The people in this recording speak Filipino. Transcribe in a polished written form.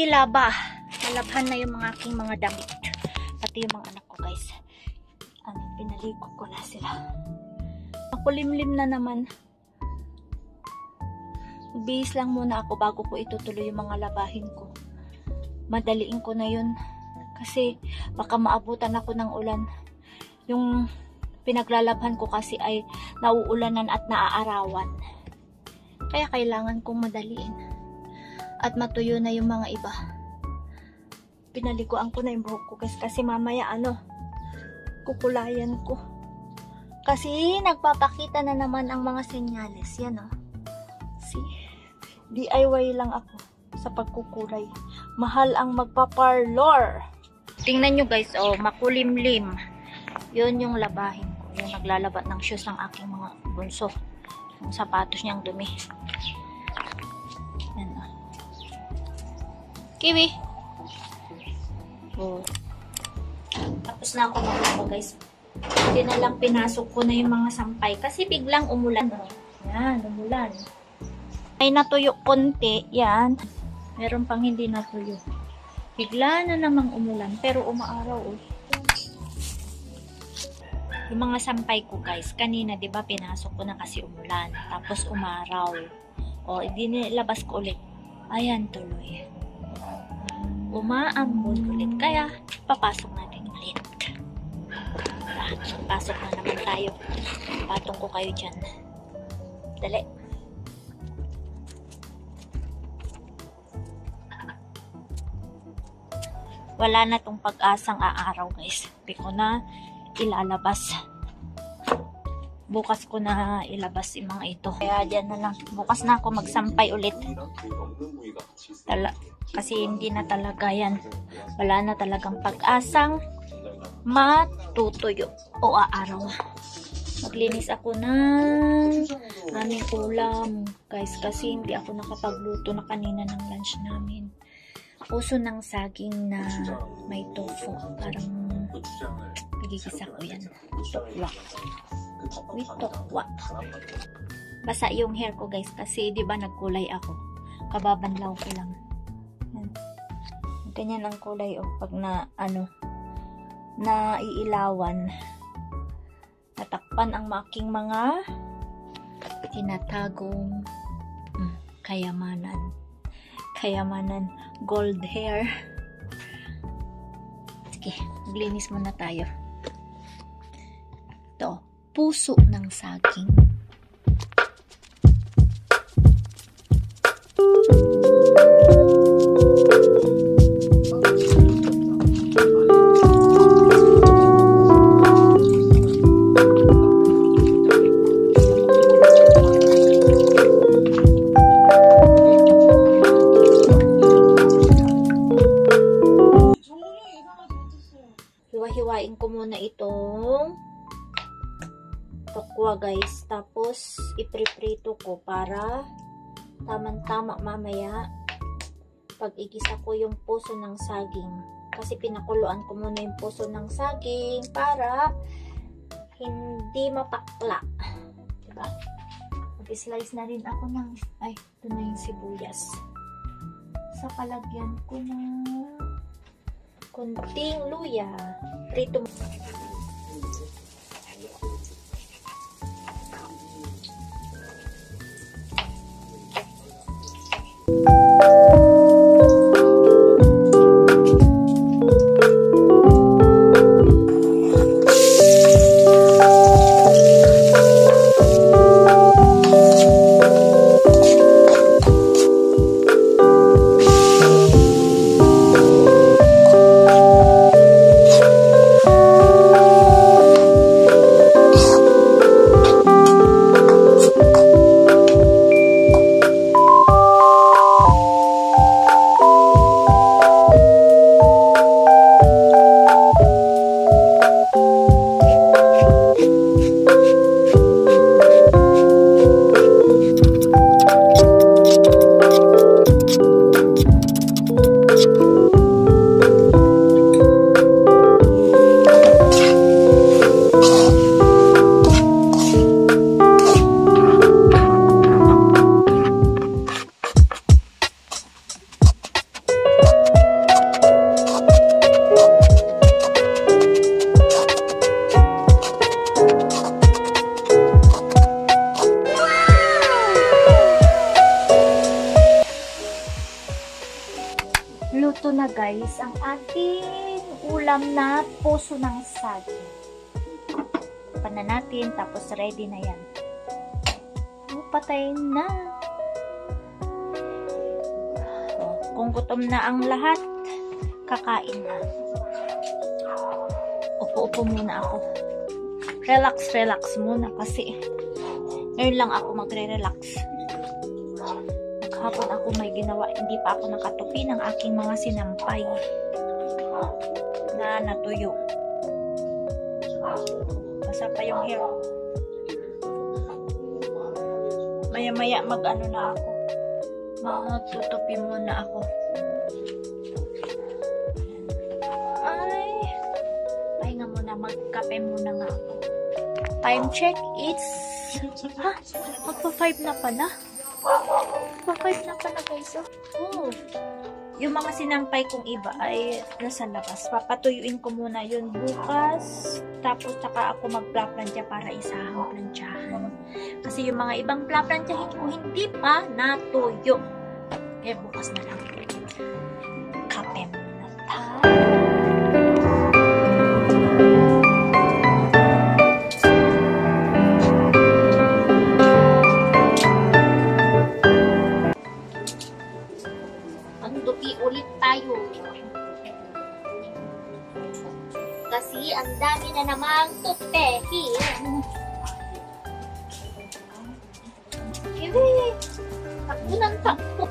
ilaba. Malabhan na yung mga aking mga damit. Pati yung mga anak ko, guys. Pinaligo ko na sila. Makulimlim na naman. Bihis lang muna ako bago ko itutuloy yung mga labahin ko. Madaliin ko na yun. Kasi baka maabutan ako ng ulan. Yung pinaglalabhan ko kasi ay nauulanan at naaarawan. Kaya kailangan kong madaliin. At matuyo na yung mga iba. Pinaliguan ko na yung buhok ko guys. Kasi mamaya kukulayan ko. Kasi nagpapakita na naman ang mga senyales. Yan o. See? DIY lang ako sa pagkukulay. Mahal ang magpaparlor. Tingnan nyo guys, makulimlim. Yun yung labahin ko. Yung naglalabat ng shoes ng aking mga bunso. Yung sapatos niyang dumi. Yan o. Kiwi. Tapos na ako maglaba guys. Hindi na lang pinasok ko na yung mga sampay. Kasi biglang umulan. Yan, umulan. Ay natuyo konti. Yan. Meron pang hindi natuyo. Bigla na namang umulan. Pero umaaraw. Yung mga sampay ko guys. Kanina diba pinasok ko na kasi umulan. Tapos umaraw. Hindi nilabas ko ulit. Ayan tuloy. Umaambon ulit. Kaya papasok natin ulit. Pasok na naman tayo. Patong ko kayo dyan. Dali. Wala na tong pag-asang aaraw guys. Hindi ko na ilalabas. Bukas ko na ilabas yung mga ito. Kaya dyan na lang. Bukas na ako magsampay ulit. Kasi hindi na talaga yan. Wala na talagang pag-asang matutuyo o aaraw. Maglinis ako ng aming ulam guys. Kasi hindi ako nakapagluto na kanina ng lunch namin. Puso ng saging na may tofu. Parang nagigisa ko yan. Tokwa. With tokwa. Basa yung hair ko guys. Kasi diba nagkulay ako. Kababanlaw ko lang. Ganyan ang kulay pag na iilawan. Natakpan ang aking mga tinatagong kayamanan. Gold hair. Sige, maglinis muna tayo. Ito, puso ng saging. Hiwa-hiwain ko muna itong tokwa guys. Tapos ipriprito ko para tamang-tama mamaya pag igisa ko yung puso ng saging. Kasi pinakuluan ko muna yung puso ng saging para hindi mapakla. Diba? Mag-slice na rin ako ng ito na yung sibuyas. Sa palagyan ko ng kunting luya. Prito mo. guys ang ating ulam na puso ng saging. Pan na natin, tapos ready na yan. Patay na. Kung gutom na ang lahat, kakain na. Upo-upo muna ako. Relax muna kasi ngayon lang ako magre-relax. Maghapon ako may ginawa. Hindi pa ako nakatupi ng aking mga sinampay na natuyo. Basa pa yung hair. Maya-maya mag-ano na ako. Magtutupi muna ako. Ay, pahinga muna. Magkape muna nga ako. Time check, it's... Ha? Magpa-5 na pala. Magpa-5 na pala guys. Oh. Yung mga sinampay kong iba ay nasa labas. Papatuyuin ko muna yun bukas. Tapos saka ako magplaplansya para isahang plansyahan. Kasi yung mga ibang plaplansyahin ko hindi pa natuyo. Kaya bukas na lang. Kape muna tayo. Magdupi ulit tayo. Kasi ang dami na namang tupehin. Hindi. Takbo ng takbo.